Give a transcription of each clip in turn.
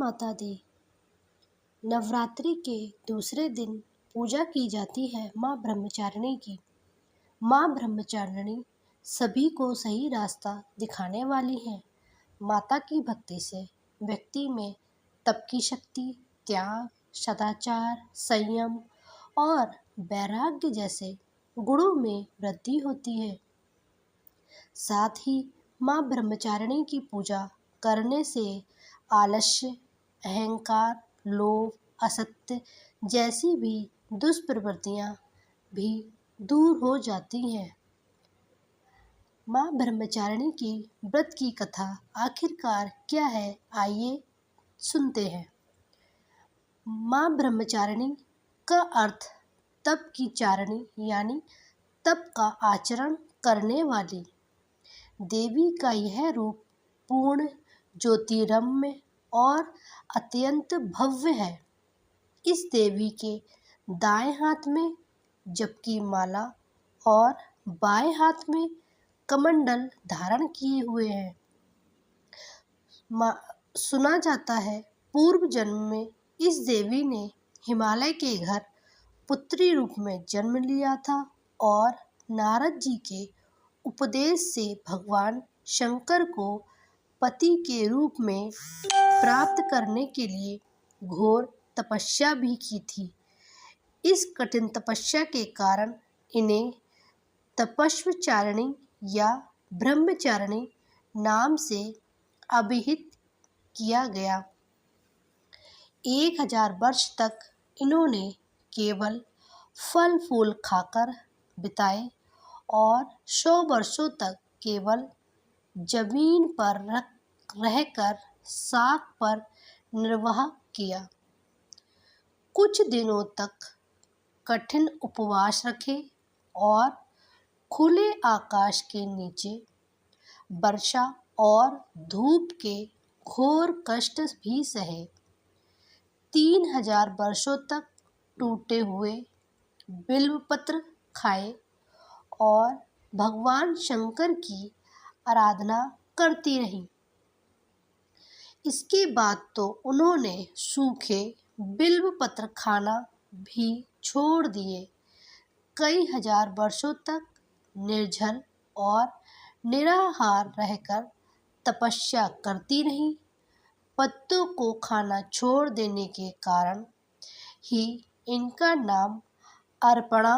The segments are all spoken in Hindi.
माता दी। नवरात्रि के दूसरे दिन पूजा की जाती है माँ ब्रह्मचारिणी की। माँ ब्रह्मचारिणी सभी को सही रास्ता दिखाने वाली हैं। माता की भक्ति से व्यक्ति में तप की शक्ति, त्याग, सदाचार, संयम और वैराग्य जैसे गुणों में वृद्धि होती है। साथ ही माँ ब्रह्मचारिणी की पूजा करने से आलस्य, अहंकार, लोभ, असत्य जैसी भी दुष्प्रवृत्तियाँ भी दूर हो जाती हैं। माँ ब्रह्मचारिणी की व्रत की कथा आखिरकार क्या है, आइए सुनते हैं। माँ ब्रह्मचारिणी का अर्थ तप की चारिणी यानी तप का आचरण करने वाली। देवी का यह रूप पूर्ण, ज्योतिर्मय और अत्यंत भव्य है। इस देवी के दाएं हाथ में जप की माला और बाएं हाथ में कमंडल धारण किए हुए हैं। सुना जाता है पूर्व जन्म में इस देवी ने हिमालय के घर पुत्री रूप में जन्म लिया था और नारद जी के उपदेश से भगवान शंकर को पति के रूप में प्राप्त करने के लिए घोर तपस्या भी की थी। इस कठिन तपस्या के कारण इन्हें तपस्वचारिणी या ब्रह्मचारिणी नाम से अभिहित किया गया। 1000 वर्ष तक इन्होंने केवल फल फूल खाकर बिताए और 100 वर्षों तक केवल जमीन पर रहकर साग पर निर्वाह किया। कुछ दिनों तक कठिन उपवास रखे और खुले आकाश के नीचे वर्षा और धूप के घोर कष्ट भी सहे। 3000 वर्षों तक टूटे हुए बिल्वपत्र खाए और भगवान शंकर की आराधना करती रहीं। इसके बाद तो उन्होंने सूखे बिल्वपत्र खाना भी छोड़ दिए। कई हजार वर्षों तक निर्जल और निराहार रहकर तपस्या करती रहीं। पत्तों को खाना छोड़ देने के कारण ही इनका नाम अर्पणा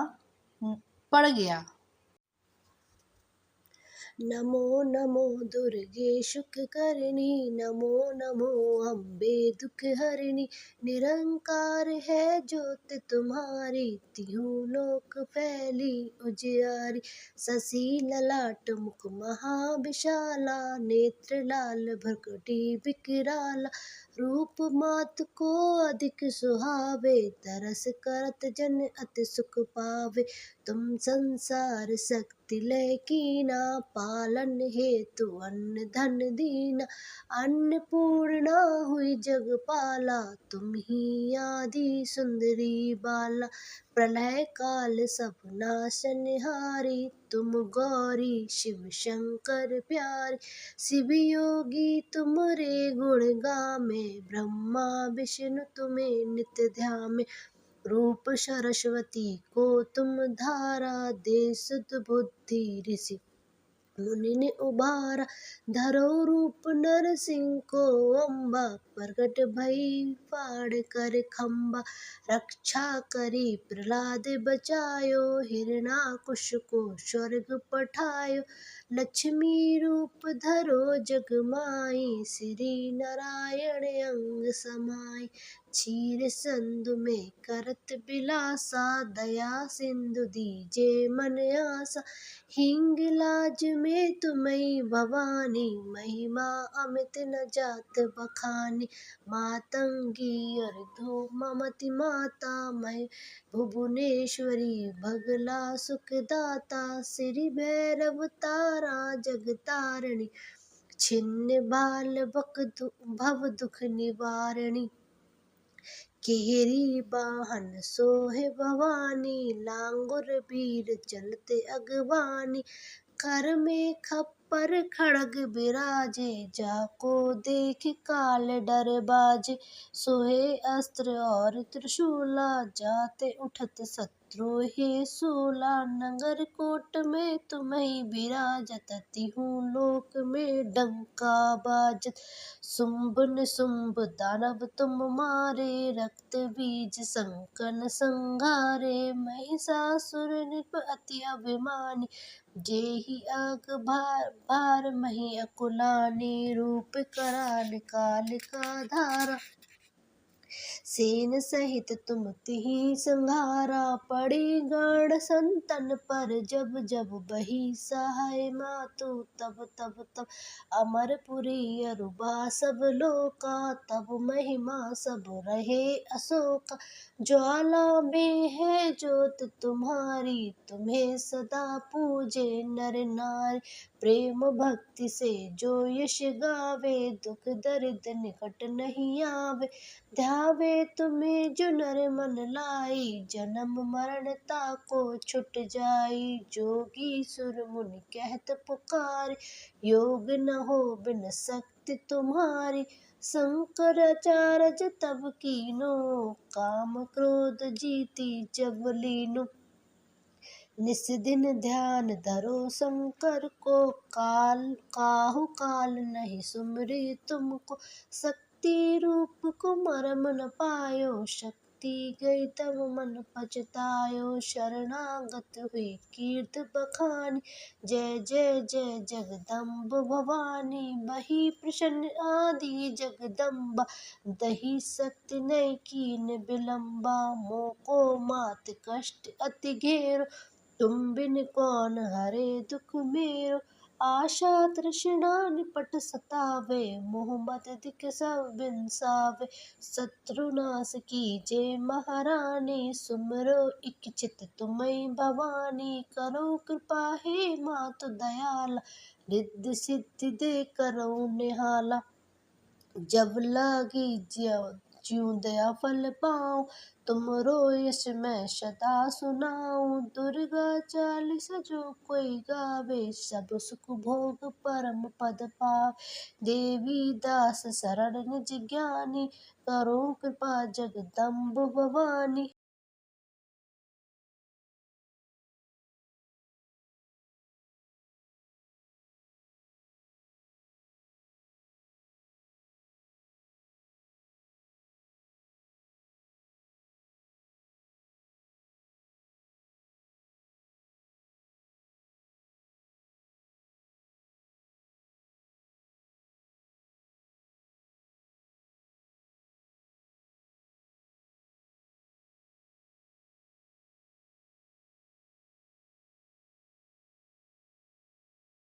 पड़ गया। नमो नमो दुर्गे शुककर्णी, नमो नमो अम्बे दुख हरिणी। निरंकार है ज्योत तुम्हारी, तिहु लोक फैली उजियारी। शशि ललाट मुख महाविशाला, नेत्र लाल भ्रकुटी विकराला। रूप मात को अधिक सुहावे, तरस करत जन अति सुख पावे। तुम संसार शक्ति लय कीना, पालन हेतु अन्न धन दीना। अन्नपूर्णा हुई जगपाला, तुम ही आदि सुंदरी बाला। प्रलय काल सब नाशनहारी, तुम गौरी शिव शंकर प्यारी। शिव योगी तुमरे गुण गामे, ब्रह्मा विष्णु तुम्हें नित्य ध्यामे। रूप सरस्वती को तुम धारा, दे सुध बुद्धि ऋषि मुनि ने उबारा। धरो रूप नरसिंह को अम्बा, प्रकट भई फाड़ कर खम्बा। रक्षा करी प्रहलाद बचायो, हिरणाकुश को स्वर्ग पठायो। लक्ष्मी रूप धरो जग माई, श्री नारायण अंग समाई। क्षीर संधु में करत बिलासा, दया सिंधु दीजे मन आसा। हिंगलाज में तुम्हें भवानी, महिमा अमित न जात बखानी। मातंगी और धूममति माता, मैं भुवनेश्वरी भगला सुखदाता। श्री भैरव तारा जगतारिणी, छिन्न बाल भव दुख निवारिणी। केहरी बाहन सोहे भवानी, लांगुर वीर चलते अगवानी। कर में पर खड़ग बिराजे, जाको देख काल डर बाजे। सोहे अस्त्र और त्रिशूला, जाते उठत शत्रु हे सूला। नगर कोट में तुम्हें बिराजत, तिहु लोक में डंका बाजत। शुंभ निशुंभ दानव तुम मारे, रक्त बीज संकन संघारे। महिषासुर नृप अति अभिमानी, जेहि आग भार भार मही अकुलानी। रूप कराल काल का धारा, सेन सहित तुम तिहि संघारा। पड़ी गण संतन पर जब जब, बही सहाय मातु तब तब तब। अमरपुरी अरुबा सब लोका, तब महिमा सब रहे अशोका। ज्वाला में है ज्योत तुम्हारी, तुम्हें सदा पूजे नर नारी। प्रेम भक्ति से जो यश गावे, दुख दर्द निकट नहीं आवे। ध्यावे तुम्हें जो नर मन लाई, जन्म मरण ताको छुट जाई। जोगी सुर मुनि कहत पुकार, योग न हो बिन शक्ति तुम्हारी। शंकराचार्य तब कीन्हो, काम क्रोध जीती जब लीन्हो। निस दिन ध्यान धरो शंकर को, काहू काल नहीं सुमरी तुमको। शक्ति रूप को मरम न पायो, शक्ति गई तब मन पछतायो। शरणागत हुई कीर्त बखानी, जय जय जय जगदम्ब भवानी। बही प्रसन्न आदि जगदम्बा, दही शक्ति नहीं कीन बिलम्बा। मोको मात कष्ट अति घेरो, तुम बिन कौन हरे दुख मेरो। आशा तृष्णा निपट सतावे, मोह मद दिख सब बिनसावे। शत्रुनाश कीजे महारानी, सुमरो इक चित तुम्हें भवानी। करो कृपा हे मातु दयाला, रिद्धि सिद्धि दे करो निहाला। जब लागी ज्यों दया फल पाऊं, तुमरो यश मैं सदा सुनाऊं। दुर्गा चालीसा जो कोई गावे, सब सुख भोग परम पद पावे। देवी दास शरण निज ज्ञानी, करो कृपा जगदम्ब भवानी।